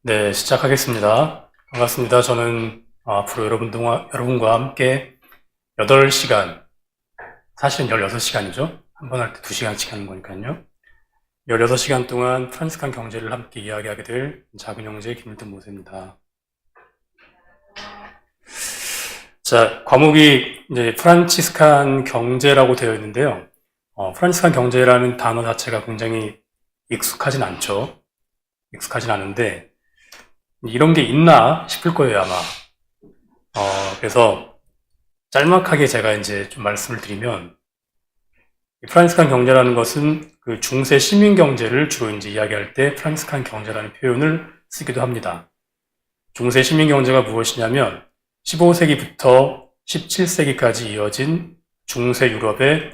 네, 시작하겠습니다. 반갑습니다. 저는 앞으로 여러분과 함께 8시간, 사실은 16시간이죠. 한 번 할 때 2시간씩 하는 거니까요. 16시간 동안 프란시스칸 경제를 함께 이야기하게 될 작은 형제 김일동 모세입니다. 자, 과목이 이제 프란치스칸 경제라고 되어 있는데요. 프란치스칸 경제라는 단어 자체가 굉장히 익숙하진 않죠. 익숙하진 않은데, 이런 게 있나 싶을 거예요, 아마. 그래서 짤막하게 제가 이제 좀 말씀을 드리면, 프란치스칸 경제라는 것은 그 중세 시민 경제를 주로 이제 이야기할 때 프란치스칸 경제라는 표현을 쓰기도 합니다. 중세 시민 경제가 무엇이냐면 15세기부터 17세기까지 이어진 중세 유럽의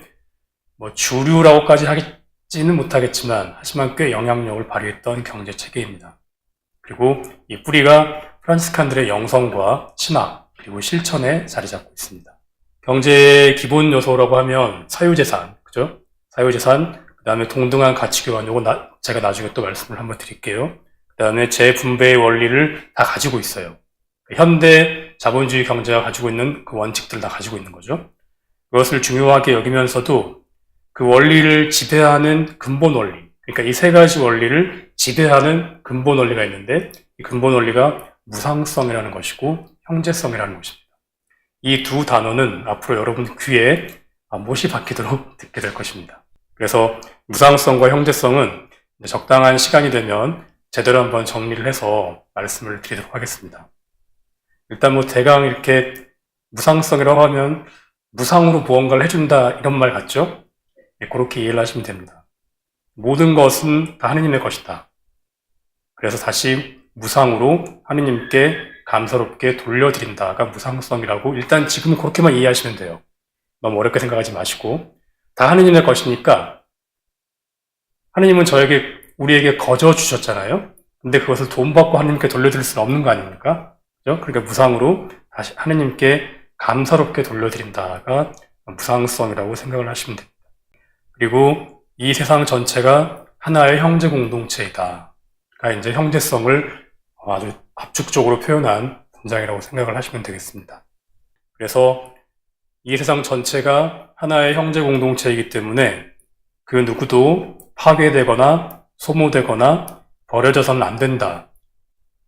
뭐 주류라고까지 하지는 못하겠지만 하지만 꽤 영향력을 발휘했던 경제 체계입니다. 그리고 이 뿌리가 프란치스칸들의 영성과 신학 그리고 실천에 자리 잡고 있습니다. 경제의 기본 요소라고 하면 사유재산, 그죠? 사유재산, 그 다음에 동등한 가치교환, 요거 제가 나중에 또 말씀을 한번 드릴게요. 그 다음에 재분배의 원리를 다 가지고 있어요. 현대 자본주의 경제가 가지고 있는 그 원칙들을 다 가지고 있는 거죠. 그것을 중요하게 여기면서도 그 원리를 지배하는 근본 원리, 그러니까 이 세 가지 원리를 지배하는 근본 원리가 있는데 이 근본 원리가 무상성이라는 것이고 형제성이라는 것입니다. 이 두 단어는 앞으로 여러분 귀에 못이 박히도록 듣게 될 것입니다. 그래서 무상성과 형제성은 적당한 시간이 되면 제대로 한번 정리를 해서 말씀을 드리도록 하겠습니다. 일단 뭐 대강 이렇게 무상성이라고 하면 무상으로 무언가를 해준다 이런 말 같죠? 그렇게 이해를 하시면 됩니다. 모든 것은 다 하느님의 것이다. 그래서 다시 무상으로 하느님께 감사롭게 돌려드린다가 무상성이라고 일단 지금은 그렇게만 이해하시면 돼요. 너무 어렵게 생각하지 마시고 다 하느님의 것이니까 하느님은 우리에게 거저 주셨잖아요. 근데 그것을 돈 받고 하느님께 돌려드릴 수는 없는 거 아닙니까? 그죠? 그러니까 무상으로 다시 하느님께 감사롭게 돌려드린다가 무상성이라고 생각을 하시면 됩니다. 그리고 이 세상 전체가 하나의 형제 공동체이다. 그러니까 이제 형제성을 아주 압축적으로 표현한 문장이라고 생각을 하시면 되겠습니다. 그래서 이 세상 전체가 하나의 형제 공동체이기 때문에 그 누구도 파괴되거나 소모되거나 버려져서는 안 된다.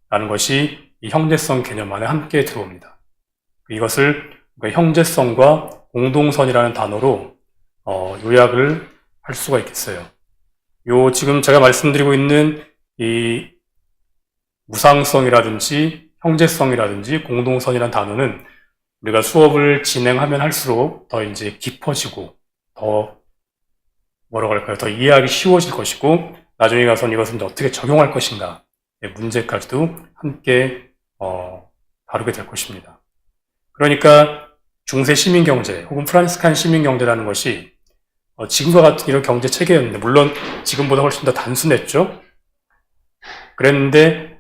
라는 것이 이 형제성 개념 안에 함께 들어옵니다. 이것을 형제성과 공동선이라는 단어로 요약을 할 수가 있겠어요. 지금 제가 말씀드리고 있는 이 무상성이라든지 형제성이라든지 공동선이라는 단어는 우리가 수업을 진행하면 할수록 더 이제 깊어지고 더 더 이해하기 쉬워질 것이고 나중에 가서는 이것을 이제 어떻게 적용할 것인가 문제까지도 함께 다루게 될 것입니다. 그러니까 중세 시민경제 혹은 프란치스칸 시민경제라는 것이 지금과 같은 이런 경제 체계였는데 물론 지금보다 훨씬 더 단순했죠. 그랬는데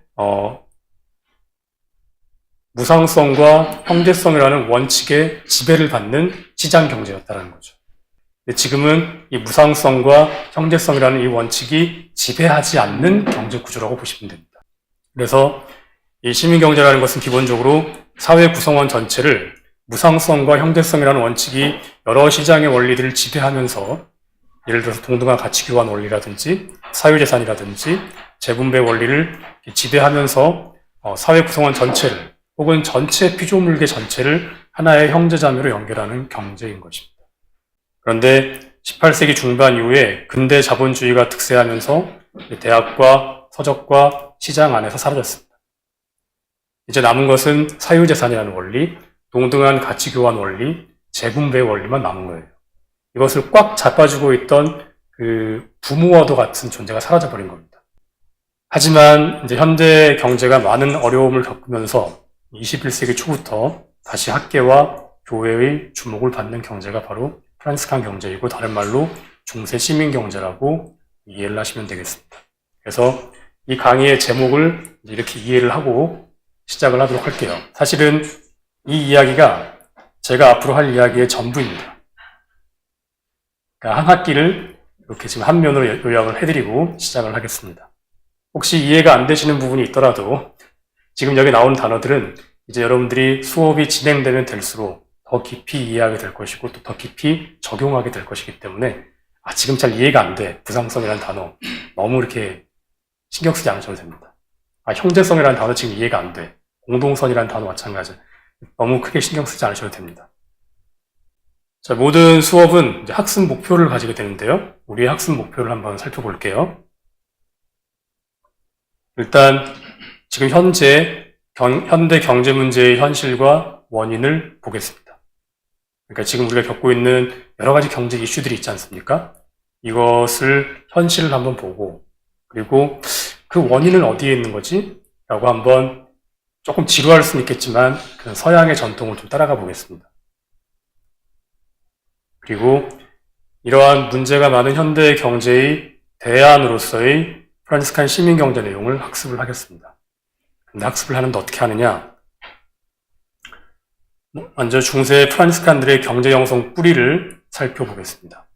무상성과 형제성이라는 원칙에 지배를 받는 시장 경제였다는 거죠. 근데 지금은 이 무상성과 형제성이라는 이 원칙이 지배하지 않는 경제 구조라고 보시면 됩니다. 그래서 이 시민경제라는 것은 기본적으로 사회 구성원 전체를 무상성과 형제성이라는 원칙이 여러 시장의 원리들을 지배하면서 예를 들어서 동등한 가치교환 원리라든지 사유재산이라든지 재분배 원리를 지배하면서 사회 구성원 전체를 혹은 전체 피조물계 전체를 하나의 형제자매로 연결하는 경제인 것입니다. 그런데 18세기 중반 이후에 근대 자본주의가 득세하면서 대학과 서적과 시장 안에서 사라졌습니다. 이제 남은 것은 사유재산이라는 원리, 동등한 가치교환 원리, 재분배 원리만 남은 거예요. 이것을 꽉 잡아주고 있던 그 부모와도 같은 존재가 사라져버린 겁니다. 하지만 이제 현대 경제가 많은 어려움을 겪으면서 21세기 초부터 다시 학계와 교회의 주목을 받는 경제가 바로 프란치스칸 경제이고 다른 말로 중세 시민 경제라고 이해를 하시면 되겠습니다. 그래서 이 강의의 제목을 이렇게 이해를 하고 시작을 하도록 할게요. 사실은 이 이야기가 제가 앞으로 할 이야기의 전부입니다. 그러니까 한 학기를 이렇게 지금 한 면으로 요약을 해드리고 시작을 하겠습니다. 혹시 이해가 안 되시는 부분이 있더라도 지금 여기 나오는 단어들은 이제 여러분들이 수업이 진행되면 될수록 더 깊이 이해하게 될 것이고 또 더 깊이 적용하게 될 것이기 때문에 지금 잘 이해가 안 돼. 부상성이라는 단어 너무 이렇게 신경 쓰지 않으셔도 됩니다. 형제성이라는 단어 지금 이해가 안 돼. 공동선이라는 단어 마찬가지. 너무 크게 신경 쓰지 않으셔도 됩니다. 자, 모든 수업은 이제 학습 목표를 가지게 되는데요. 우리의 학습 목표를 한번 살펴볼게요. 일단 지금 현재 현대 경제 문제의 현실과 원인을 보겠습니다. 그러니까 지금 우리가 겪고 있는 여러 가지 경제 이슈들이 있지 않습니까? 이것을 현실을 한번 보고 그리고 그 원인은 어디에 있는 거지? 라고 한번 조금 지루할 수는 있겠지만 그 서양의 전통을 좀 따라가 보겠습니다. 그리고 이러한 문제가 많은 현대 경제의 대안으로서의 프란시스칸 시민경제 내용을 학습을 하겠습니다. 근데 학습을 하는데 어떻게 하느냐? 먼저 중세 프란시스칸들의 경제 형성 뿌리를 살펴보겠습니다.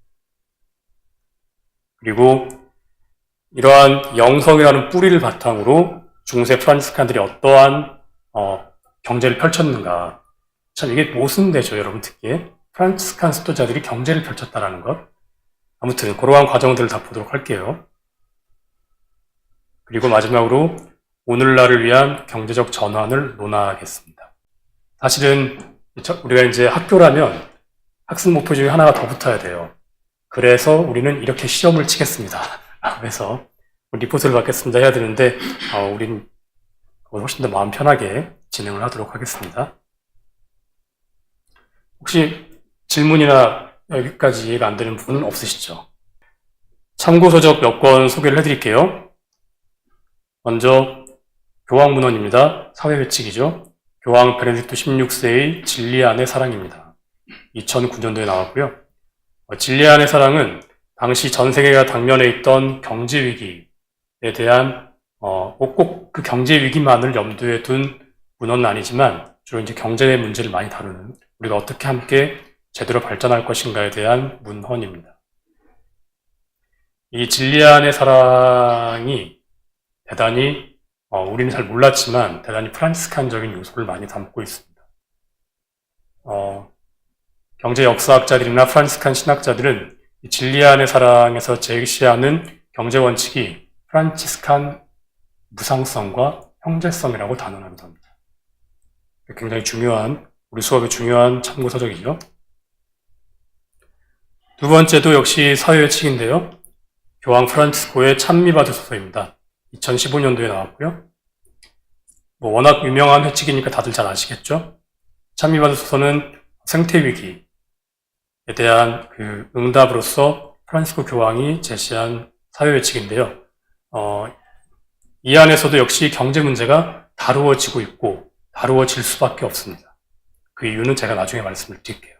그리고 이러한 영성이라는 뿌리를 바탕으로 중세 프란시스칸들이 어떠한 경제를 펼쳤는가. 참 이게 모순되죠, 여러분 듣기에. 프란시스칸 수도자들이 경제를 펼쳤다라는 것. 아무튼 그러한 과정들을 다 보도록 할게요. 그리고 마지막으로 오늘날을 위한 경제적 전환을 논하겠습니다. 사실은 우리가 이제 학교라면 학습 목표 중에 하나가 더 붙어야 돼요. 그래서 우리는 이렇게 시험을 치겠습니다. 그래서 리포트를 받겠습니다 해야 되는데 우린 훨씬 더 마음 편하게 진행을 하도록 하겠습니다. 혹시 질문이나 여기까지 이해가 안 되는 부분은 없으시죠? 참고서적 몇 권 소개를 해드릴게요. 먼저 교황문헌입니다. 사회회칙이죠. 교황 베네딕토 16세의 진리 안의 사랑입니다. 2009년도에 나왔고요. 진리 안의 사랑은 당시 전 세계가 당면해 있던 경제 위기에 대한 꼭 그 경제 위기만을 염두에 둔 문헌은 아니지만 주로 이제 경제 문제를 많이 다루는 우리가 어떻게 함께 제대로 발전할 것인가에 대한 문헌입니다. 이 진리 안의 사랑이 대단히 우리는 잘 몰랐지만 대단히 프란시스칸적인 요소를 많이 담고 있습니다. 경제 역사학자들이나 프란시스칸 신학자들은 이 진리 안의 사랑에서 제시하는 경제 원칙이 프란시스칸 무상성과 형제성이라고 단언하기도 합니다. 굉장히 중요한 우리 수업의 중요한 참고서적이죠. 두 번째도 역시 사회회칙인데요. 교황 프란치스코의 찬미받으소서입니다. 2015년도에 나왔고요. 워낙 유명한 회칙이니까 다들 잘 아시겠죠? 찬미받으소서는 생태위기에 대한 그 응답으로서 프란치스코 교황이 제시한 사회회칙인데요. 이 안에서도 역시 경제 문제가 다루어지고 있고 다루어질 수밖에 없습니다. 그 이유는 제가 나중에 말씀을 드릴게요.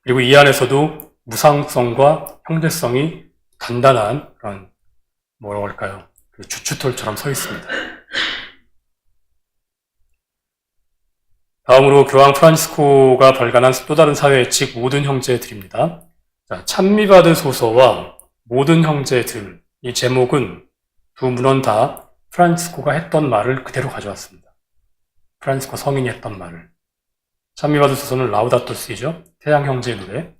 그리고 이 안에서도 무상성과 형제성이 간단한 그런 뭐라고 할까요? 그 주춧돌처럼 서 있습니다. 다음으로 교황 프란치스코가 발간한 또 다른 사회회칙 모든 형제들입니다. 찬미받으소서와 모든 형제들 이 제목은 두 문헌 다 프란치스코가 했던 말을 그대로 가져왔습니다. 프란치스코 성인이 했던 말을. 찬미받으소서는 라우다토 시죠. 태양 형제의 노래.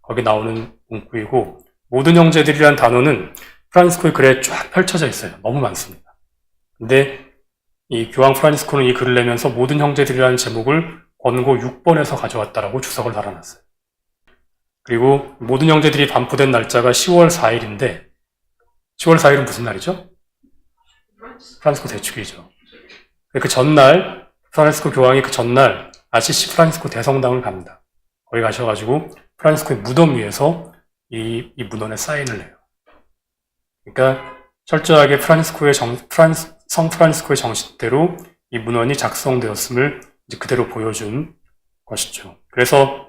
거기 나오는 문구이고 모든 형제들이라는 단어는 프란치스코의 글에 쫙 펼쳐져 있어요. 너무 많습니다. 근데 이 교황 프란치스코는 이 글을 내면서 모든 형제들이라는 제목을 권고 6번에서 가져왔다라고 주석을 달아놨어요. 그리고 모든 형제들이 반포된 날짜가 10월 4일인데 10월 4일은 무슨 날이죠? 프란치스코 대축일이죠. 그 전날 프란치스코 교황이 그 전날 아시시 프란치스코 대성당을 갑니다. 거기 가셔가지고 프란치스코의 무덤 위에서 이 문헌에 사인을 해요. 그러니까 철저하게 성 프란치스코의 정신대로 이 문헌이 작성되었음을 이제 그대로 보여준 것이죠. 그래서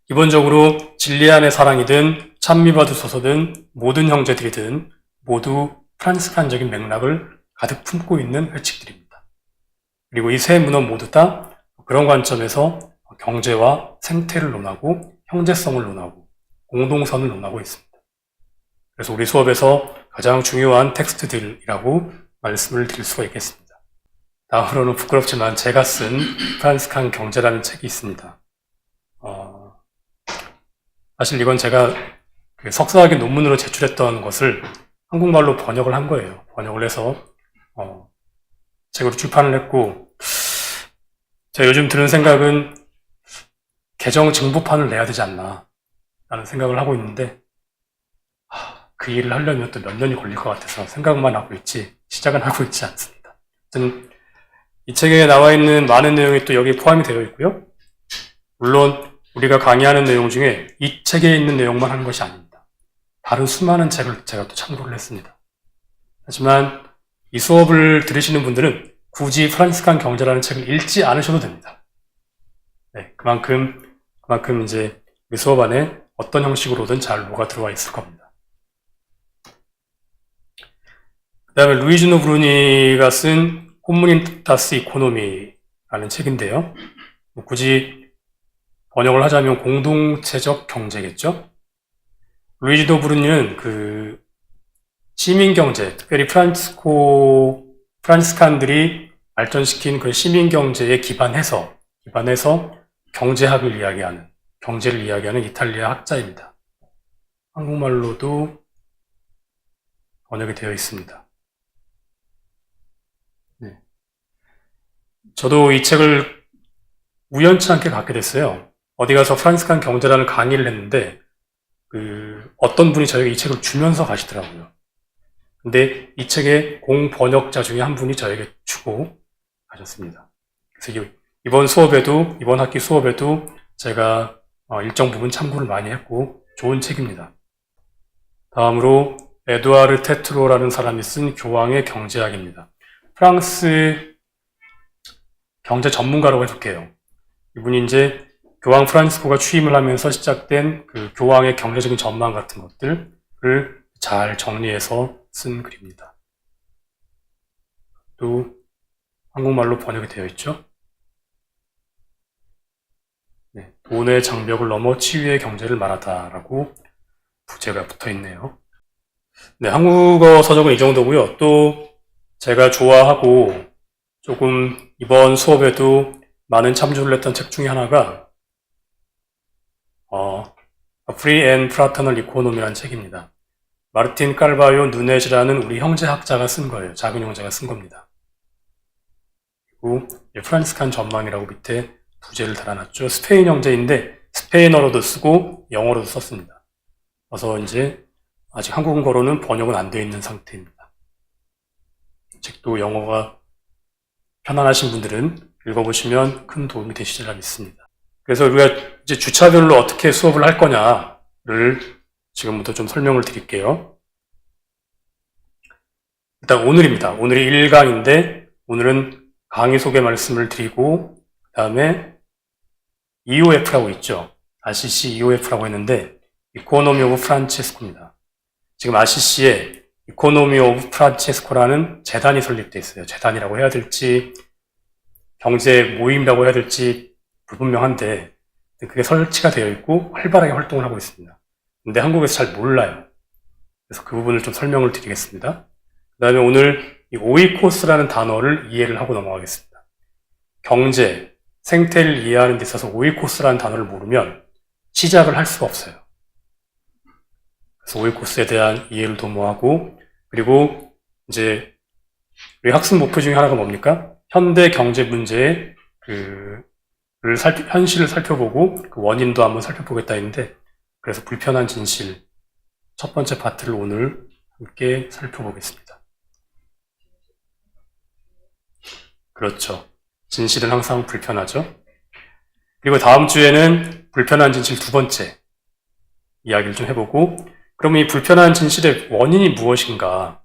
기본적으로 진리 안의 사랑이든 찬미받으소서든 모든 형제들이든 모두 프란시스칸적인 맥락을 가득 품고 있는 회칙들입니다. 그리고 이 세 문헌 모두 다 그런 관점에서 경제와 생태를 논하고 형제성을 논하고 공동선을 논하고 있습니다. 그래서 우리 수업에서 가장 중요한 텍스트들이라고 말씀을 드릴 수가 있겠습니다. 다음으로는 부끄럽지만 제가 쓴 프란스칸 경제라는 책이 있습니다. 사실 이건 제가 석사학위 논문으로 제출했던 것을 한국말로 번역을 한 거예요. 번역을 해서 책으로 출판을 했고, 제가 요즘 드는 생각은 개정 증부판을 내야 되지 않나 라는 생각을 하고 있는데, 그 일을 하려면 또 몇 년이 걸릴 것 같아서 생각만 하고 있지 시작은 하고 있지 않습니다. 아무튼 이 책에 나와 있는 많은 내용이 또 여기에 포함이 되어 있고요. 물론 우리가 강의하는 내용 중에 이 책에 있는 내용만 하는 것이 아닙니다. 다른 수많은 책을 제가 또 참고를 했습니다. 하지만 이 수업을 들으시는 분들은 굳이 프란스칸 경제라는 책을 읽지 않으셔도 됩니다. 네, 그만큼 이제 이 수업 안에 어떤 형식으로든 잘 녹아 들어와 있을 겁니다. 그 다음에 루이지노 브루니가 쓴 코무니타스 이코노미라는 책인데요. 굳이 번역을 하자면 공동체적 경제겠죠? 루이지노 브루니는 그 시민경제, 특별히 프란스칸들이 발전시킨 그 시민경제에 기반해서 경제를 이야기하는 이탈리아 학자입니다. 한국말로도 번역이 되어 있습니다. 네. 저도 이 책을 우연치 않게 갖게 됐어요. 어디 가서 프란스칸 경제라는 강의를 했는데, 어떤 분이 저에게 이 책을 주면서 가시더라고요. 근데 이 책의 공번역자 중에 한 분이 저에게 주고 가셨습니다. 그래서 이번 학기 수업에도 제가 일정 부분 참고를 많이 했고 좋은 책입니다. 다음으로 에두아르 테트로라는 사람이 쓴 교황의 경제학입니다. 프랑스 경제 전문가라고 해볼게요. 이분이 이제 교황 프란치스코가 취임을 하면서 시작된 그 교황의 경제적인 전망 같은 것들을 잘 정리해서 쓴 글입니다. 또 한국말로 번역이 되어 있죠. 네, 돈의 장벽을 넘어 치유의 경제를 말하다라고 부제가 붙어 있네요. 네, 한국어 서적은 이 정도고요. 또 제가 좋아하고 조금 이번 수업에도 많은 참조를 했던 책 중에 하나가 Free and Fraternal Economy라는 책입니다. 마르틴 깔바요 누넷이라는 우리 형제학자가 쓴 거예요. 작은 형제가 쓴 겁니다. 그리고 프란스칸 전망이라고 밑에 부제를 달아놨죠. 스페인 형제인데 스페인어로도 쓰고 영어로도 썼습니다. 그래서 이제 아직 한국어로는 번역은 안 되어 있는 상태입니다. 책도 영어가 편안하신 분들은 읽어보시면 큰 도움이 되시리라 믿습니다. 그래서 우리가 이제 주차별로 어떻게 수업을 할 거냐를 지금부터 좀 설명을 드릴게요. 일단 오늘입니다. 오늘이 1강인데 오늘은 강의 소개 말씀을 드리고 그 다음에 EOF라고 있죠. RCC EOF라고 했는데 Economy of Francesco입니다. 지금 RCC에 Economy of Francesco라는 재단이 설립되어 있어요. 재단이라고 해야 될지 경제 모임이라고 해야 될지 불분명한데 그게 설치가 되어 있고 활발하게 활동을 하고 있습니다. 근데 한국에서 잘 몰라요. 그래서 그 부분을 좀 설명을 드리겠습니다. 그 다음에 오늘 이 오이코스라는 단어를 이해를 하고 넘어가겠습니다. 경제, 생태를 이해하는 데 있어서 오이코스라는 단어를 모르면 시작을 할 수가 없어요. 그래서 오이코스에 대한 이해를 도모하고 그리고 이제 우리 학습 목표 중에 하나가 뭡니까? 현대 경제 문제의 현실을 살펴보고 그 원인도 한번 살펴보겠다 했는데 그래서 불편한 진실 첫 번째 파트를 오늘 함께 살펴보겠습니다. 그렇죠. 진실은 항상 불편하죠. 그리고 다음 주에는 불편한 진실 두 번째 이야기를 좀 해보고 그러면 이 불편한 진실의 원인이 무엇인가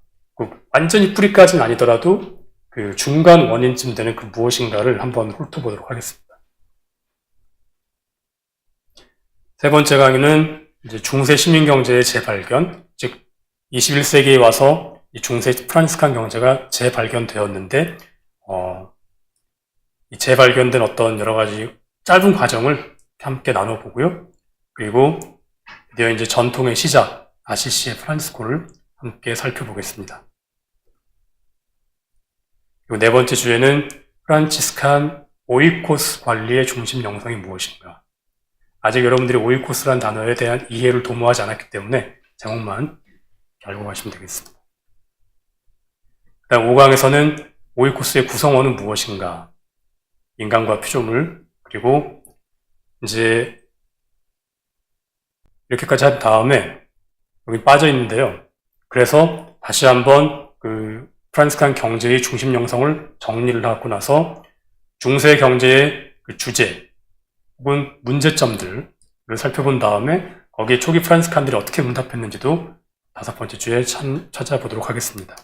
완전히 뿌리까지는 아니더라도 그 중간 원인쯤 되는 그 무엇인가를 한번 훑어보도록 하겠습니다. 세 번째 강의는 이제 중세 시민경제의 재발견, 즉 21세기에 와서 이 중세 프란스칸 경제가 재발견되었는데 이 재발견된 어떤 여러 가지 짧은 과정을 함께 나눠보고요. 그리고 드디어 이제 전통의 시작, 아시시의 프란치스코를 함께 살펴보겠습니다. 그리고 네 번째 주에는 프란치스칸 오이코스 관리의 중심 영성이 무엇인가. 아직 여러분들이 오이코스란 단어에 대한 이해를 도모하지 않았기 때문에 제목만 알고 가시면 되겠습니다. 그다음 5강에서는 오이코스의 구성원은 무엇인가, 인간과 피조물, 그리고 이제 이렇게까지 한 다음에 여기 빠져 있는데요. 그래서 다시 한번 그 프란치스칸 경제의 중심 영성을 정리를 하고 나서 중세 경제의 그 주제 혹은 문제점들을 살펴본 다음에 거기에 초기 프란치스칸들이 어떻게 응답했는지도 다섯 번째 주에 찾아보도록 하겠습니다.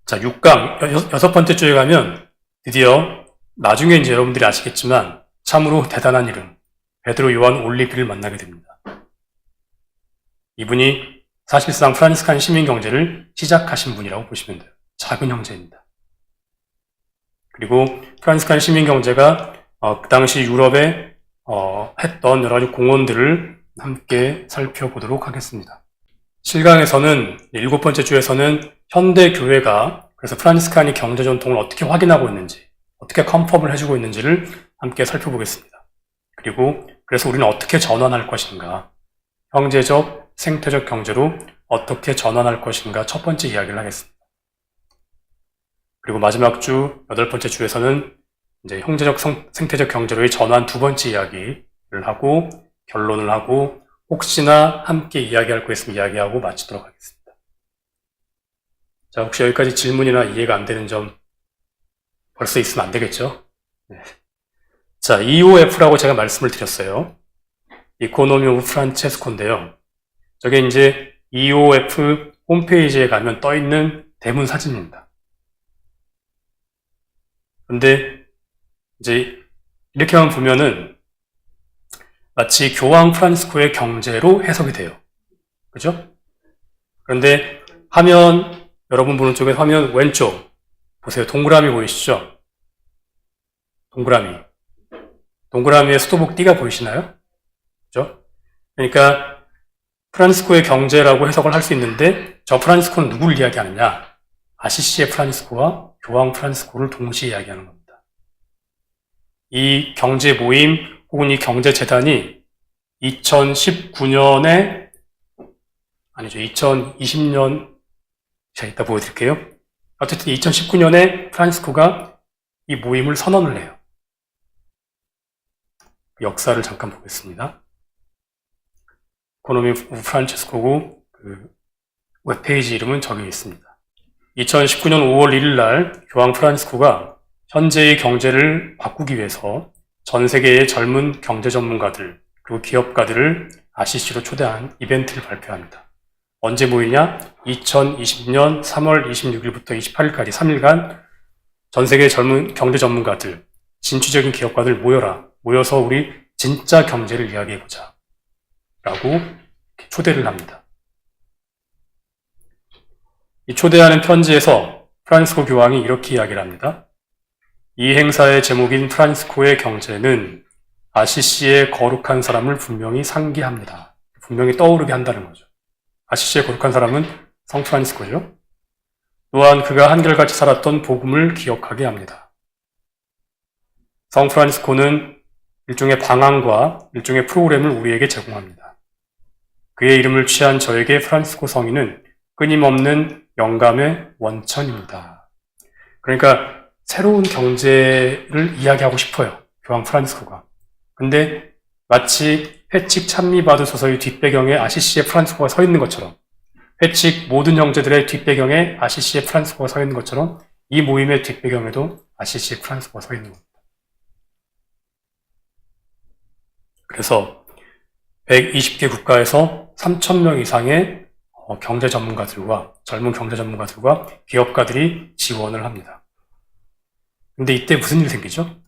자, 6강 여섯 번째 주에 가면 드디어 나중에 이제 여러분들이 아시겠지만 참으로 대단한 이름 베드로 요한 올리비를 만나게 됩니다. 이분이 사실상 프란치스칸 시민 경제를 시작하신 분이라고 보시면 돼요. 작은 형제입니다. 그리고 프란치스칸 시민 경제가 그 당시 유럽에 했던 여러 가지 공헌들을 함께 살펴보도록 하겠습니다. 7강에서는 일곱 번째 주에서는 현대 교회가 그래서 프란치스칸이 경제 전통을 어떻게 확인하고 있는지, 어떻게 컨펌을 해주고 있는지를 함께 살펴보겠습니다. 그리고 그래서 우리는 어떻게 전환할 것인가, 형제적, 생태적 경제로 어떻게 전환할 것인가 첫 번째 이야기를 하겠습니다. 그리고 마지막 주, 여덟 번째 주에서는 이제 형제적, 생태적 경제로의 전환 두 번째 이야기를 하고 결론을 하고 혹시나 함께 이야기할 거 있으면 이야기하고 마치도록 하겠습니다. 자, 혹시 여기까지 질문이나 이해가 안 되는 점 벌써 있으면 안 되겠죠? 네. 자, EOF라고 제가 말씀을 드렸어요. 이코노미 오브 프란체스코인데요. 저게 이제 EOF 홈페이지에 가면 떠 있는 대문 사진입니다. 근데 이제 이렇게만 보면은 마치 교황 프란치스코의 경제로 해석이 돼요. 그죠? 그런데 화면, 여러분 보는 쪽에 화면 왼쪽 보세요. 동그라미 보이시죠? 동그라미에 수도복 띠가 보이시나요? 그죠? 그러니까 프란치스코의 경제라고 해석을 할 수 있는데 저 프란치스코는 누구를 이야기하느냐? 아시시의 프란치스코와 교황 프란치스코를 동시에 이야기하는 겁니다. 이 경제 모임 혹은 이 경제재단이 2019년에 아니죠. 2020년 제가 이따 보여드릴게요. 어쨌든 2019년에 프란치스코가 이 모임을 선언을 해요. 역사를 잠깐 보겠습니다. 이코노미 오브 프란치스코고 그 웹페이지 이름은 저기 있습니다. 2019년 5월 1일 날 교황 프란치스코가 현재의 경제를 바꾸기 위해서 전 세계의 젊은 경제 전문가들 그리고 기업가들을 아시시로 초대한 이벤트를 발표합니다. 언제 모이냐? 2020년 3월 26일부터 28일까지 3일간 전 세계의 젊은 경제 전문가들, 진취적인 기업가들 모여서 우리 진짜 경제를 이야기해보자 라고 초대를 합니다. 이 초대하는 편지에서 프란치스코 교황이 이렇게 이야기를 합니다. 이 행사의 제목인 프란치스코의 경제는 아시시의 거룩한 사람을 분명히 상기합니다. 분명히 떠오르게 한다는 거죠. 아시시의 거룩한 사람은 성 프란치스코죠. 또한 그가 한결같이 살았던 복음을 기억하게 합니다. 성 프란치스코는 일종의 방안과 일종의 프로그램을 우리에게 제공합니다. 그의 이름을 취한 저에게 프란치스코 성인은 끊임없는 영감의 원천입니다. 그러니까 새로운 경제를 이야기하고 싶어요. 교황 프란치스코가. 근데 마치 회칙 찬미받으소서의 뒷배경에 아시시의 프란치스코가 서 있는 것처럼 회칙 모든 형제들의 뒷배경에 아시시의 프란치스코가 서 있는 것처럼 이 모임의 뒷배경에도 아시시의 프란치스코가 서 있는 겁니다. 그래서 120개 국가에서 3,000명 이상의 경제 전문가들과 젊은 경제 전문가들과 기업가들이 지원을 합니다. 근데 이때 무슨 일이 생기죠?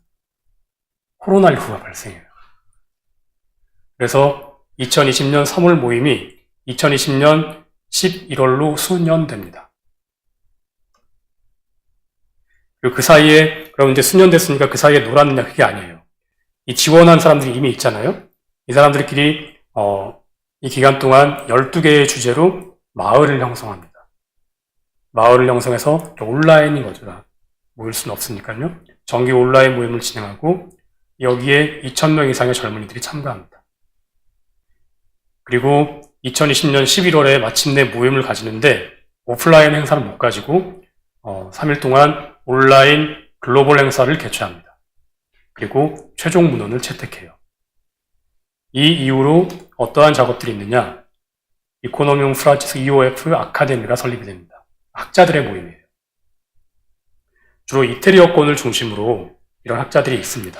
코로나19가 발생해요. 그래서 2020년 3월 모임이 2020년 11월로 수년됩니다. 그리고 그 사이에, 그럼 이제 수년 됐으니까 그 사이에 놀았느냐? 그게 아니에요. 이 지원한 사람들이 이미 있잖아요? 이 사람들끼리, 이 기간 동안 12개의 주제로 마을을 형성합니다. 마을을 형성해서 온라인인 거죠. 모일 수는 없으니까요. 정기 온라인 모임을 진행하고 여기에 2,000명 이상의 젊은이들이 참가합니다. 그리고 2020년 11월에 마침내 모임을 가지는데 오프라인 행사는 못 가지고 3일 동안 온라인 글로벌 행사를 개최합니다. 그리고 최종 문헌을 채택해요. 이 이후로 어떠한 작업들이 있느냐? 이코노미움 프란치스 EOF 아카데미가 설립이 됩니다. 학자들의 모임이에요. 주로 이태리어권을 중심으로 이런 학자들이 있습니다.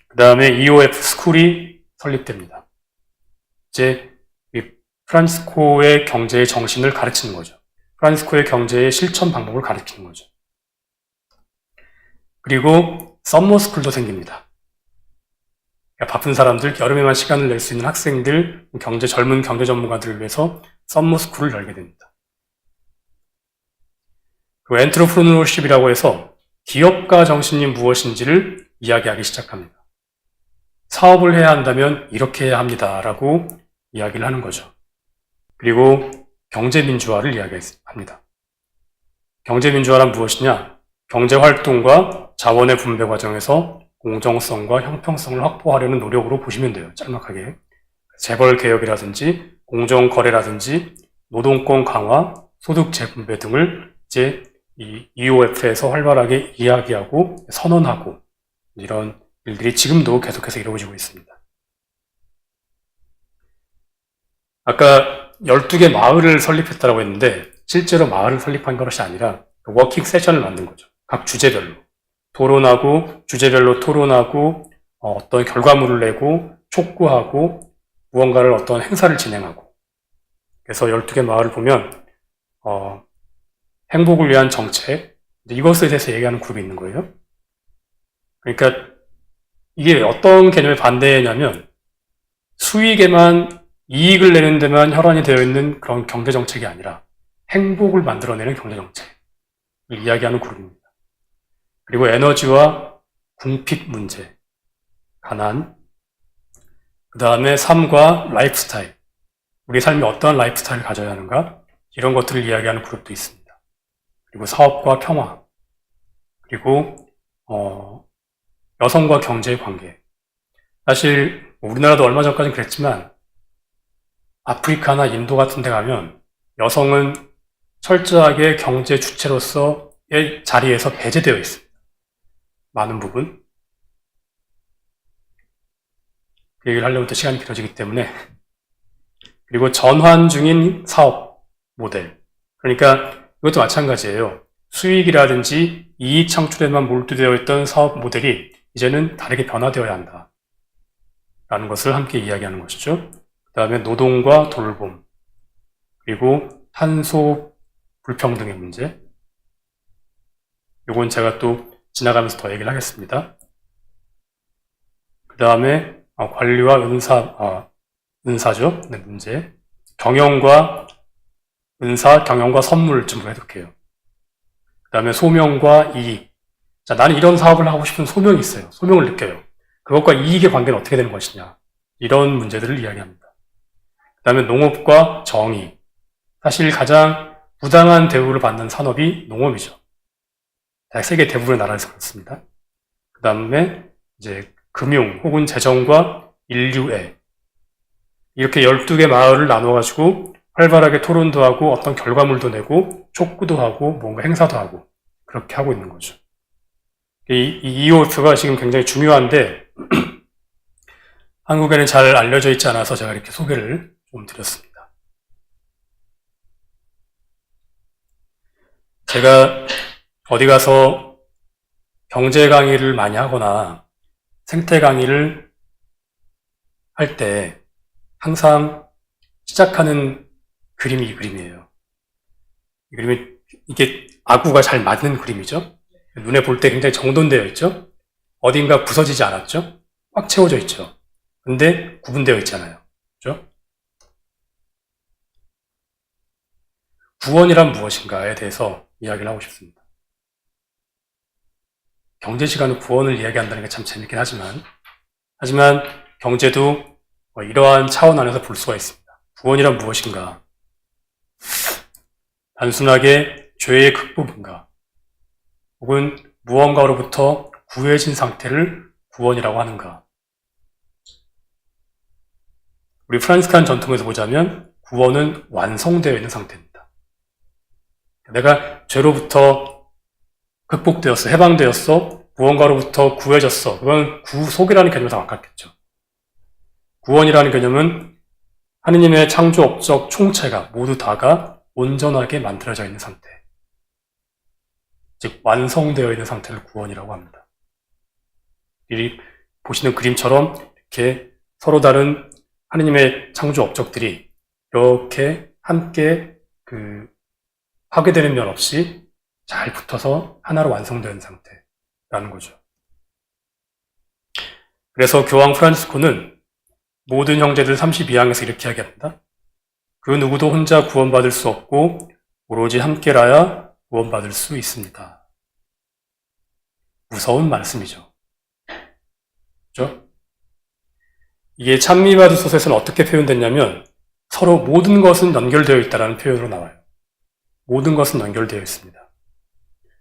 그 다음에 EOF 스쿨이 설립됩니다. 이제 이 프란시스코의 경제의 정신을 가르치는 거죠. 프란시스코의 경제의 실천 방법을 가르치는 거죠. 그리고 썸머스쿨도 생깁니다. 그러니까 바쁜 사람들, 여름에만 시간을 낼 수 있는 학생들, 젊은 경제 전문가들을 위해서 썸머스쿨을 열게 됩니다. 그리고 엔트러프레너십이라고 해서 기업가 정신이 무엇인지를 이야기하기 시작합니다. 사업을 해야 한다면 이렇게 해야 합니다라고 이야기를 하는 거죠. 그리고 경제민주화를 이야기합니다. 경제민주화란 무엇이냐? 경제활동과 자원의 분배 과정에서 공정성과 형평성을 확보하려는 노력으로 보시면 돼요. 짤막하게. 재벌개혁이라든지 공정거래라든지 노동권 강화, 소득 재분배 등을 이제 이 EOF에서 활발하게 이야기하고 선언하고 이런 일들이 지금도 계속해서 이루어지고 있습니다. 아까 12개 마을을 설립했다고 했는데 실제로 마을을 설립한 것이 아니라 워킹 세션을 만든 거죠. 각 주제별로 토론하고 주제별로 토론하고 어떤 결과물을 내고 촉구하고 무언가를 어떤 행사를 진행하고 그래서 12개 마을을 보면 행복을 위한 정책 이것에 대해서 얘기하는 그룹이 있는 거예요. 그러니까 이게 어떤 개념에 반대냐면 수익에만 이익을 내는 데만 혈안이 되어 있는 그런 경제정책이 아니라 행복을 만들어내는 경제정책을 이야기하는 그룹입니다. 그리고 에너지와 궁핍 문제, 가난, 그 다음에 삶과 라이프스타일, 우리 삶이 어떠한 라이프스타일을 가져야 하는가 이런 것들을 이야기하는 그룹도 있습니다. 그리고 사업과 평화, 그리고 여성과 경제의 관계. 사실 우리나라도 얼마 전까지는 그랬지만 아프리카나 인도 같은 데 가면 여성은 철저하게 경제 주체로서의 자리에서 배제되어 있습니다. 많은 부분. 그 얘기를 하려면 또 시간이 길어지기 때문에. 그리고 전환 중인 사업 모델. 그러니까 이것도 마찬가지예요. 수익이라든지 이익 창출에만 몰두되어 있던 사업 모델이 이제는 다르게 변화되어야 한다. 라는 것을 함께 이야기하는 것이죠. 그 다음에 노동과 돌봄, 그리고 탄소 불평등의 문제. 요건 제가 또 지나가면서 더 얘기를 하겠습니다. 그 다음에 관리와 은사죠. 네, 문제. 경영과 은사, 경영과 선물 좀 해둘게요. 그 다음에 소명과 이익. 자, 나는 이런 사업을 하고 싶은 소명이 있어요. 소명을 느껴요. 그것과 이익의 관계는 어떻게 되는 것이냐. 이런 문제들을 이야기합니다. 그 다음에 농업과 정의. 사실 가장 부당한 대우를 받는 산업이 농업이죠. 세계 대부분의 나라에서 그렇습니다. 그 다음에 이제 금융 혹은 재정과 인류애. 이렇게 12개 마을을 나눠가지고 활발하게 토론도 하고 어떤 결과물도 내고 촉구도 하고 뭔가 행사도 하고 그렇게 하고 있는 거죠. 이 EOF가 지금 굉장히 중요한데 한국에는 잘 알려져 있지 않아서 제가 이렇게 소개를 좀 드렸습니다. 제가 어디 가서 경제 강의를 많이 하거나 생태 강의를 할 때 항상 시작하는 그림이 이 그림이에요. 이 그림이 이게 아구가 잘 맞는 그림이죠. 눈에 볼 때 굉장히 정돈되어 있죠. 어딘가 부서지지 않았죠. 꽉 채워져 있죠. 근데 구분되어 있잖아요. 그렇죠? 구원이란 무엇인가에 대해서 이야기를 하고 싶습니다. 경제 시간은 구원을 이야기한다는 게 참 재밌긴 하지만 경제도 이러한 차원 안에서 볼 수가 있습니다. 구원이란 무엇인가? 단순하게 죄의 극복인가? 혹은 무언가로부터 구해진 상태를 구원이라고 하는가? 우리 프란시스칸 전통에서 보자면 구원은 완성되어 있는 상태입니다. 내가 죄로부터 극복되었어, 해방되었어, 무언가로부터 구해졌어. 그건 구속이라는 개념과 가깝겠죠. 구원이라는 개념은 하느님의 창조 업적 총체가 모두 다가 온전하게 만들어져 있는 상태. 즉 완성되어 있는 상태를 구원이라고 합니다. 이 보시는 그림처럼 이렇게 서로 다른 하느님의 창조 업적들이 이렇게 함께 파괴되는 면 없이 잘 붙어서 하나로 완성된 상태라는 거죠. 그래서 교황 프란치스코는 모든 형제들 32항에서 이렇게 이야기합니다. 그 누구도 혼자 구원받을 수 없고 오로지 함께라야 구원받을 수 있습니다. 무서운 말씀이죠. 그렇죠? 이게 찬미바디소서에서는 어떻게 표현됐냐면 서로 모든 것은 연결되어 있다는 표현으로 나와요. 모든 것은 연결되어 있습니다.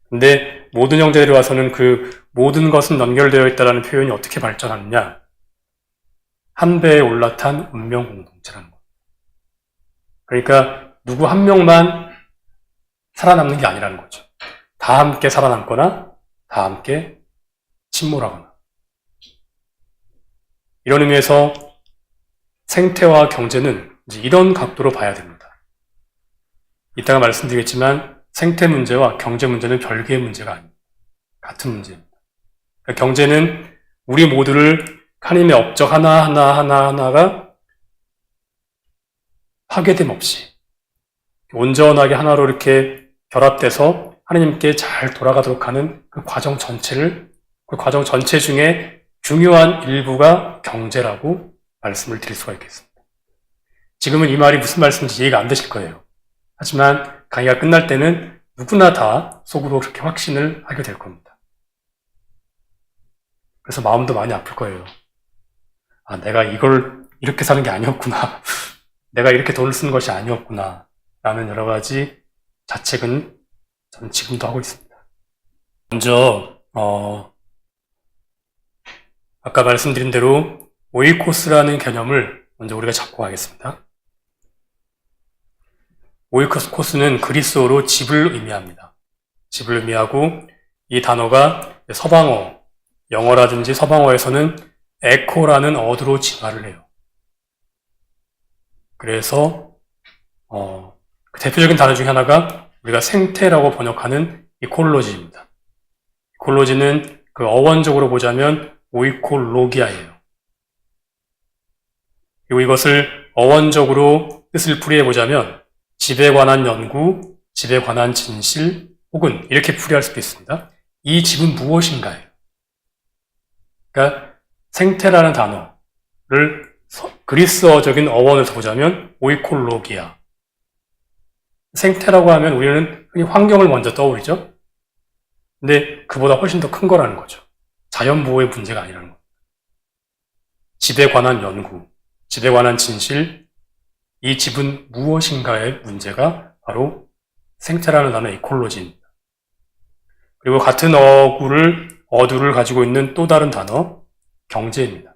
근데 모든 형제들이 와서는 그 모든 것은 연결되어 있다는 표현이 어떻게 발전하느냐? 한 배에 올라탄 운명 공동체라는 겁니다. 그러니까 누구 한 명만 살아남는 게 아니라는 거죠. 다 함께 살아남거나 다 함께 침몰하거나. 이런 의미에서 생태와 경제는 이제 이런 각도로 봐야 됩니다. 이따가 말씀드리겠지만 생태 문제와 경제 문제는 별개의 문제가 아닙니다. 같은 문제입니다. 그러니까 경제는 우리 모두를 하나님의 업적 하나가 파괴됨 없이 온전하게 하나로 이렇게 결합돼서 하나님께 잘 돌아가도록 하는 그 과정 전체 중에 중요한 일부가 경제라고 말씀을 드릴 수가 있겠습니다. 지금은 이 말이 무슨 말씀인지 이해가 안 되실 거예요. 하지만 강의가 끝날 때는 누구나 다 속으로 그렇게 확신을 하게 될 겁니다. 그래서 마음도 많이 아플 거예요. 아, 내가 이걸 이렇게 사는 게 아니었구나. 내가 이렇게 돈을 쓰는 것이 아니었구나. 라는 여러 가지 자책은 저는 지금도 하고 있습니다. 먼저 아까 말씀드린 대로 오이코스라는 개념을 먼저 우리가 잡고 가겠습니다. 오이코스는 그리스어로 집을 의미합니다. 집을 의미하고 이 단어가 서방어, 영어라든지 서방어에서는 에코라는 어드로 진화를 해요. 그래서 그 대표적인 단어 중에 하나가 우리가 생태라고 번역하는 이콜로지입니다. 이콜로지는 그 어원적으로 보자면 오이콜로기아예요. 그리고 이것을 어원적으로 뜻을 풀이해 보자면 집에 관한 연구, 집에 관한 진실, 혹은 이렇게 풀이할 수도 있습니다. 이 집은 무엇인가요? 그러니까 생태라는 단어를 그리스어적인 어원에서 보자면 오이콜로기아. 생태라고 하면 우리는 흔히 환경을 먼저 떠오르죠. 근데 그보다 훨씬 더 큰 거라는 거죠. 자연보호의 문제가 아니라는 겁니다. 집에 관한 연구, 집에 관한 진실, 이 집은 무엇인가의 문제가 바로 생태라는 단어 이콜로지입니다. 그리고 같은 어두를 가지고 있는 또 다른 단어, 경제입니다.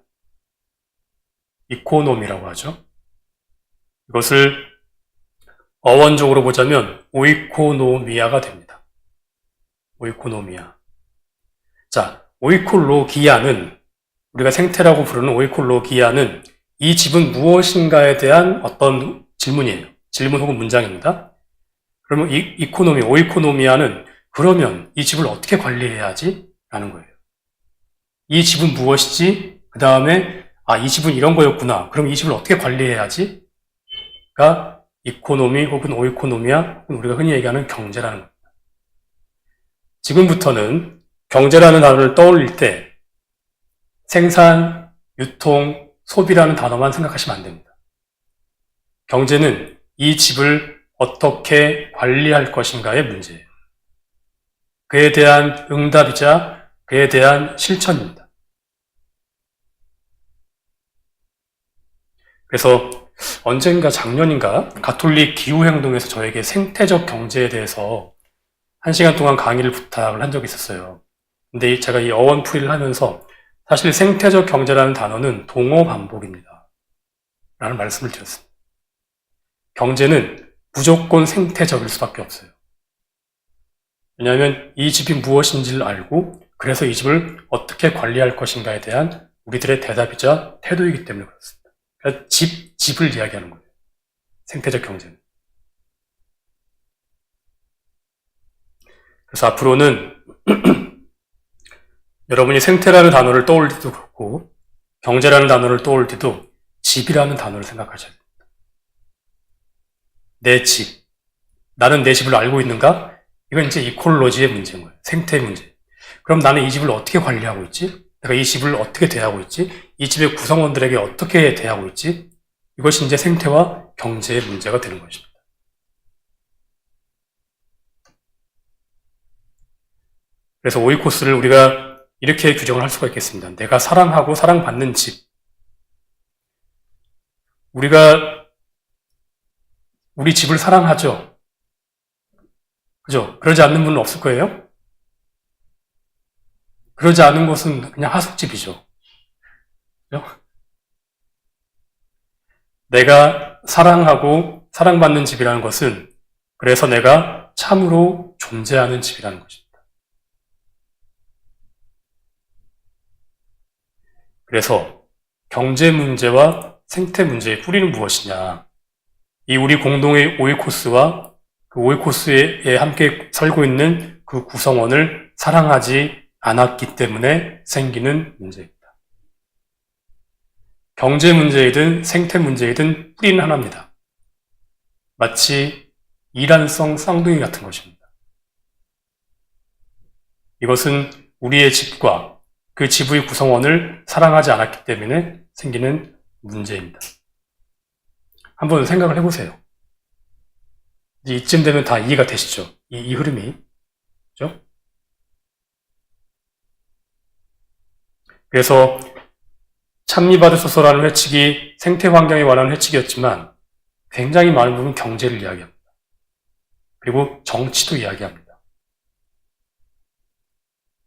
이코노미라고 하죠. 이것을 어원적으로 보자면 오이코노미아가 됩니다. 오이코노미아. 자, 오이콜로기아는 우리가 생태라고 부르는 오이콜로기아는 이 집은 무엇인가에 대한 어떤 질문이에요. 질문 혹은 문장입니다. 그러면 오이코노미아는 그러면 이 집을 어떻게 관리해야 하지? 라는 거예요. 이 집은 무엇이지? 그 다음에 이 집은 이런 거였구나. 그럼 이 집을 어떻게 관리해야 하지? 가 이코노미 혹은 오이코노미아 혹은 우리가 흔히 얘기하는 경제라는 겁니다. 지금부터는 경제라는 단어를 떠올릴 때 생산, 유통, 소비라는 단어만 생각하시면 안 됩니다. 경제는 이 집을 어떻게 관리할 것인가의 문제예요. 그에 대한 응답이자 그에 대한 실천입니다. 그래서 언젠가 작년인가 가톨릭 기후행동에서 저에게 생태적 경제에 대해서 1시간 동안 강의를 부탁을 한 적이 있었어요. 근데 제가 이 어원풀이를 하면서 사실 생태적 경제라는 단어는 동어 반복입니다. 라는 말씀을 드렸습니다. 경제는 무조건 생태적일 수밖에 없어요. 왜냐하면 이 집이 무엇인지를 알고 그래서 이 집을 어떻게 관리할 것인가에 대한 우리들의 대답이자 태도이기 때문에 그렇습니다. 그러니까 집을 이야기하는 거예요. 생태적 경제는. 그래서 앞으로는 여러분이 생태라는 단어를 떠올 때도 그렇고 경제라는 단어를 떠올 때도 집이라는 단어를 생각하셔야 됩니다. 내 집. 나는 내 집을 알고 있는가? 이건 이제 이콜로지의 문제인 거예요. 생태의 문제. 그럼 나는 이 집을 어떻게 관리하고 있지? 내가 이 집을 어떻게 대하고 있지? 이 집의 구성원들에게 어떻게 대하고 있지? 이것이 이제 생태와 경제의 문제가 되는 것입니다. 그래서 오이코스를 우리가 이렇게 규정을 할 수가 있겠습니다. 내가 사랑하고 사랑받는 집. 우리가 우리 집을 사랑하죠. 그죠? 그러지 않는 분은 없을 거예요? 그러지 않은 곳은 그냥 하숙집이죠. 그죠? 내가 사랑하고 사랑받는 집이라는 것은 그래서 내가 참으로 존재하는 집이라는 것입니다. 그래서 경제 문제와 생태 문제의 뿌리는 무엇이냐? 이 우리 공동의 오이코스와 그 오이코스에 함께 살고 있는 그 구성원을 사랑하지 않았기 때문에 생기는 문제입니다. 경제 문제이든 생태 문제이든 뿌리는 하나입니다. 마치 이란성 쌍둥이 같은 것입니다. 이것은 우리의 집과 그 집의 구성원을 사랑하지 않았기 때문에 생기는 문제입니다. 한번 생각을 해보세요. 이쯤 되면 다 이해가 되시죠? 이 흐름이. 그죠? 그래서 참미받으소서라는 회칙이 생태 환경에 관한 회칙이었지만 굉장히 많은 부분 경제를 이야기합니다. 그리고 정치도 이야기합니다.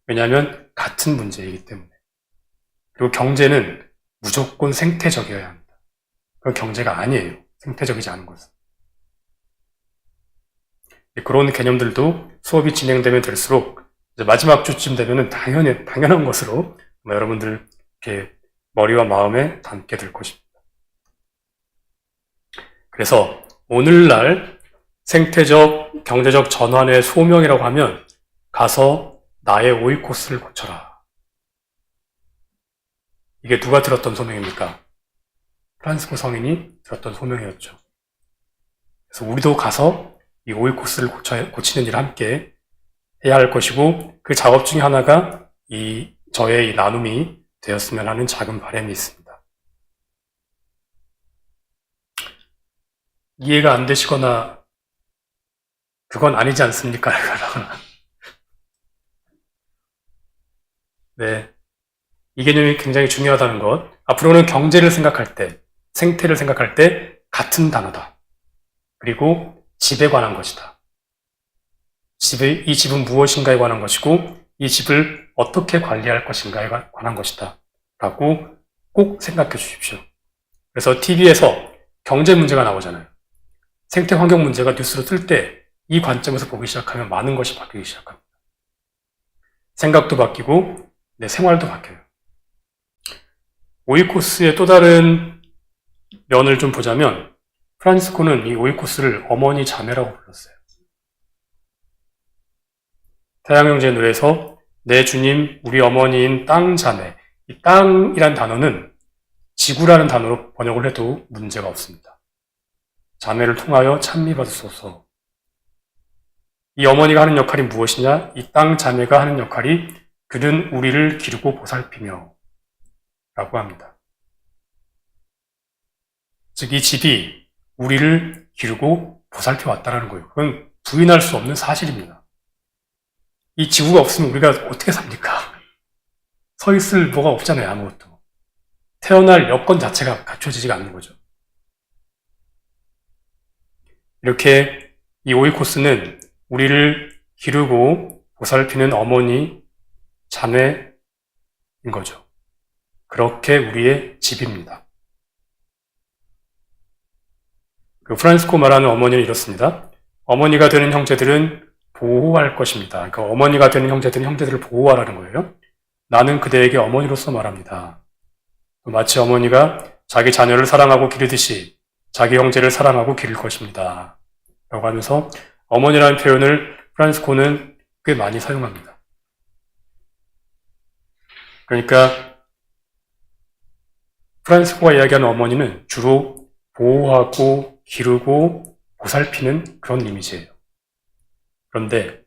왜냐하면 같은 문제이기 때문에. 그리고 경제는 무조건 생태적이어야 합니다. 그건 경제가 아니에요. 생태적이지 않은 것은. 그런 개념들도 수업이 진행되면 될수록 이제 마지막 주쯤 되면은 당연한 것으로 여러분들 이렇게 머리와 마음에 담게 될 것입니다. 그래서 오늘날 생태적, 경제적 전환의 소명이라고 하면 가서 나의 오이코스를 고쳐라. 이게 누가 들었던 소명입니까? 프란시스코 성인이 들었던 소명이었죠. 그래서 우리도 가서 이 오이코스를 고치는 일을 함께 해야 할 것이고 그 작업 중에 하나가 저의 이 나눔이 되었으면 하는 작은 바람이 있습니다. 이해가 안 되시거나 그건 아니지 않습니까? 네, 이 개념이 굉장히 중요하다는 것. 앞으로는 경제를 생각할 때, 생태를 생각할 때 같은 단어다. 그리고 집에 관한 것이다. 이 집은 무엇인가에 관한 것이고 이 집을 어떻게 관리할 것인가에 관한 것이다. 라고 꼭 생각해 주십시오. 그래서 TV에서 경제 문제가 나오잖아요. 생태 환경 문제가 뉴스로 뜰 때 이 관점에서 보기 시작하면 많은 것이 바뀌기 시작합니다. 생각도 바뀌고 내 생활도 바뀌어요. 오이코스의 또 다른 면을 좀 보자면 프란시스코는 이 오이코스를 어머니 자매라고 불렀어요. 태양형제 노래에서 내 주님 우리 어머니인 땅 자매, 이 땅이란 단어는 지구라는 단어로 번역을 해도 문제가 없습니다. 자매를 통하여 찬미받으소서. 이 어머니가 하는 역할이 무엇이냐? 이 땅 자매가 하는 역할이 그는 우리를 기르고 보살피며 라고 합니다. 즉 이 집이 우리를 기르고 보살펴 왔다는 거예요. 그건 부인할 수 없는 사실입니다. 이 지구가 없으면 우리가 어떻게 삽니까? 서 있을 뭐가 없잖아요, 아무것도. 태어날 여건 자체가 갖춰지지가 않는 거죠. 이렇게 이 오이코스는 우리를 기르고 보살피는 어머니, 자매인 거죠. 그렇게 우리의 집입니다. 그 프란시스코 말하는 어머니는 이렇습니다. 어머니가 되는 형제들은 보호할 것입니다. 그러니까 어머니가 되는 형제들은 형제들을 보호하라는 거예요. 나는 그대에게 어머니로서 말합니다. 마치 어머니가 자기 자녀를 사랑하고 기르듯이 자기 형제를 사랑하고 기를 것입니다. 라고 하면서 어머니라는 표현을 프란시스코는 꽤 많이 사용합니다. 그러니까 프란시스코가 이야기하는 어머니는 주로 보호하고 기르고 보살피는 그런 이미지예요. 그런데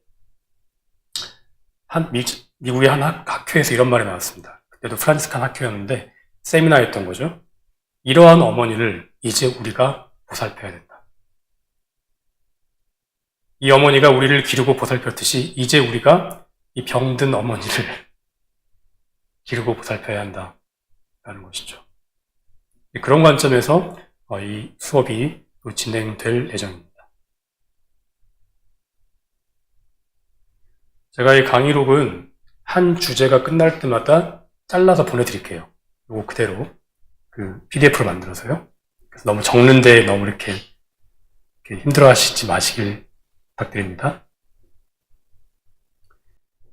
미국의 한 학교에서 이런 말이 나왔습니다. 그때도 프란시스칸 학교였는데 세미나였던 거죠. 이러한 어머니를 이제 우리가 보살펴야 된다. 이 어머니가 우리를 기르고 보살폈듯이 이제 우리가 이 병든 어머니를 기르고 보살펴야 한다라는 것이죠. 그런 관점에서 이 수업이 진행될 예정입니다. 제가 이 강의록은 한 주제가 끝날 때마다 잘라서 보내드릴게요. 이거 그대로 그 PDF로 만들어서요. 그래서 너무 적는데 너무 이렇게 힘들어하시지 마시길 부탁드립니다.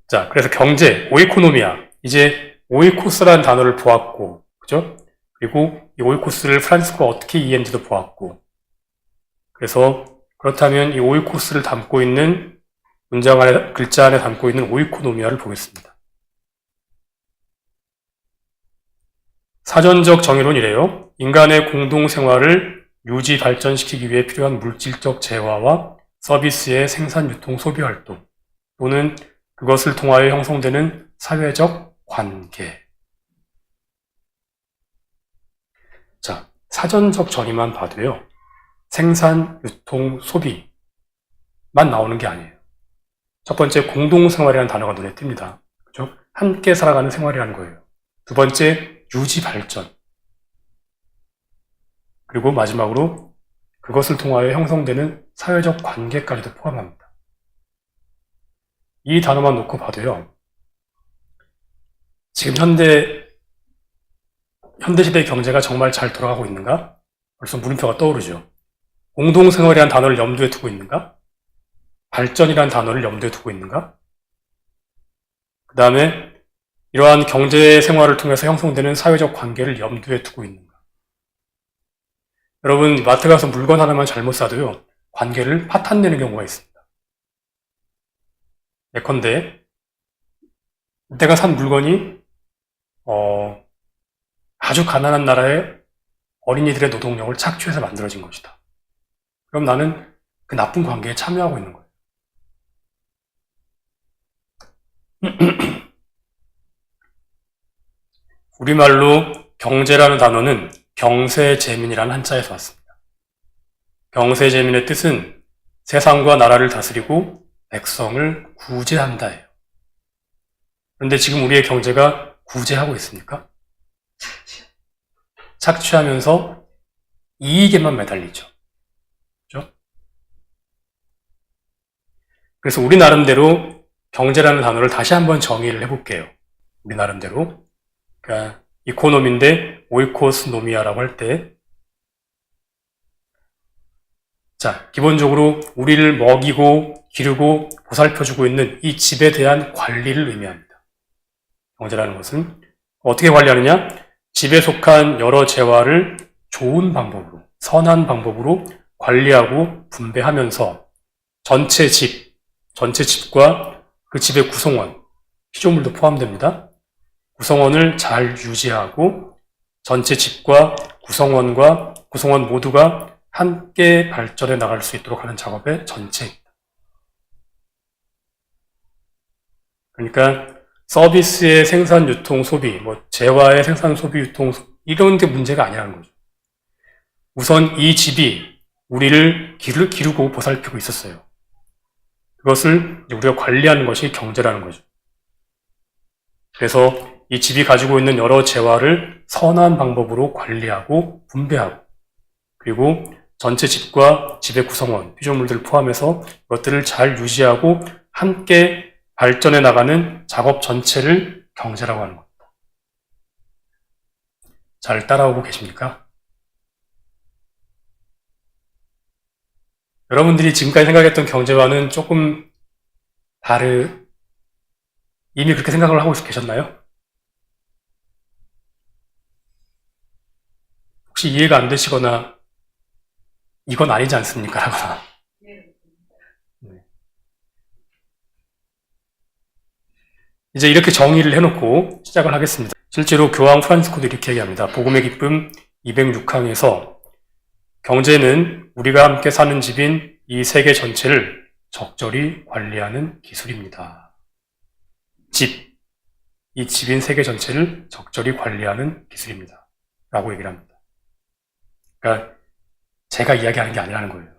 자, 그래서 경제, 오이코노미아. 이제 오이코스라는 단어를 보았고, 그죠? 그리고 이 오이코스를 프란시스코가 어떻게 이해했는지도 보았고, 그래서 그렇다면 이 오이코스를 담고 있는 문장 안에, 글자 안에 담고 있는 오이코노미아를 보겠습니다. 사전적 정의론은 이래요. 인간의 공동생활을 유지 발전시키기 위해 필요한 물질적 재화와 서비스의 생산, 유통, 소비 활동 또는 그것을 통하여 형성되는 사회적 관계. 자, 사전적 정의만 봐도요. 생산, 유통, 소비만 나오는 게 아니에요. 첫 번째, 공동생활이라는 단어가 눈에 띕니다. 그죠? 함께 살아가는 생활이라는 거예요. 두 번째, 유지 발전. 그리고 마지막으로 그것을 통하여 형성되는 사회적 관계까지도 포함합니다. 이 단어만 놓고 봐도요. 지금 현대시대의 경제가 정말 잘 돌아가고 있는가? 벌써 물음표가 떠오르죠. 공동생활이라는 단어를 염두에 두고 있는가? 발전이라는 단어를 염두에 두고 있는가? 그 다음에 이러한 경제 생활을 통해서 형성되는 사회적 관계를 염두에 두고 있는가? 여러분, 마트 가서 물건 하나만 잘못 사도요, 관계를 파탄내는 경우가 있습니다. 예컨대, 내가 산 물건이, 아주 가난한 나라의 어린이들의 노동력을 착취해서 만들어진 것이다. 그럼 나는 그 나쁜 관계에 참여하고 있는 거예요. 우리말로 경제라는 단어는 경세재민이라는 한자에서 왔습니다. 경세재민의 뜻은 세상과 나라를 다스리고 백성을 구제한다예요. 그런데 지금 우리의 경제가 구제하고 있습니까? 착취하면서 이익에만 매달리죠. 그렇죠? 그래서 우리 나름대로 경제라는 단어를 다시 한번 정의를 해볼게요. 우리 나름대로. 그러니까 이코노미인데 오이코스 노미아라고 할 때, 자, 기본적으로 우리를 먹이고 기르고 보살펴주고 있는 이 집에 대한 관리를 의미합니다. 경제라는 것은 어떻게 관리하느냐? 집에 속한 여러 재화를 좋은 방법으로, 선한 방법으로 관리하고 분배하면서 전체 집과 그 집의 구성원, 피조물도 포함됩니다. 구성원을 잘 유지하고 전체 집과 구성원 모두가 함께 발전해 나갈 수 있도록 하는 작업의 전체입니다. 그러니까 서비스의 생산, 유통, 소비, 재화의 생산, 소비, 유통, 이런 게 문제가 아니라는 거죠. 우선 이 집이 우리를 기르고 보살피고 있었어요. 그것을 우리가 관리하는 것이 경제라는 거죠. 그래서 이 집이 가지고 있는 여러 재화를 선한 방법으로 관리하고 분배하고, 그리고 전체 집과 집의 구성원, 피조물들을 포함해서 이것들을 잘 유지하고 함께 발전해 나가는 작업 전체를 경제라고 하는 겁니다. 잘 따라오고 계십니까? 여러분들이 지금까지 생각했던 경제와는 조금 이미 그렇게 생각을 하고 계셨나요? 혹시 이해가 안 되시거나 이건 아니지 않습니까? 라거나. 네. 이제 이렇게 정의를 해놓고 시작을 하겠습니다. 실제로 교황 프란치스코도 이렇게 얘기합니다. 복음의 기쁨 206항에서 경제는 우리가 함께 사는 집인 이 세계 전체를 적절히 관리하는 기술입니다. 이 집인 세계 전체를 적절히 관리하는 기술입니다. 라고 얘기를 합니다. 그러니까 제가 이야기하는 게 아니라는 거예요.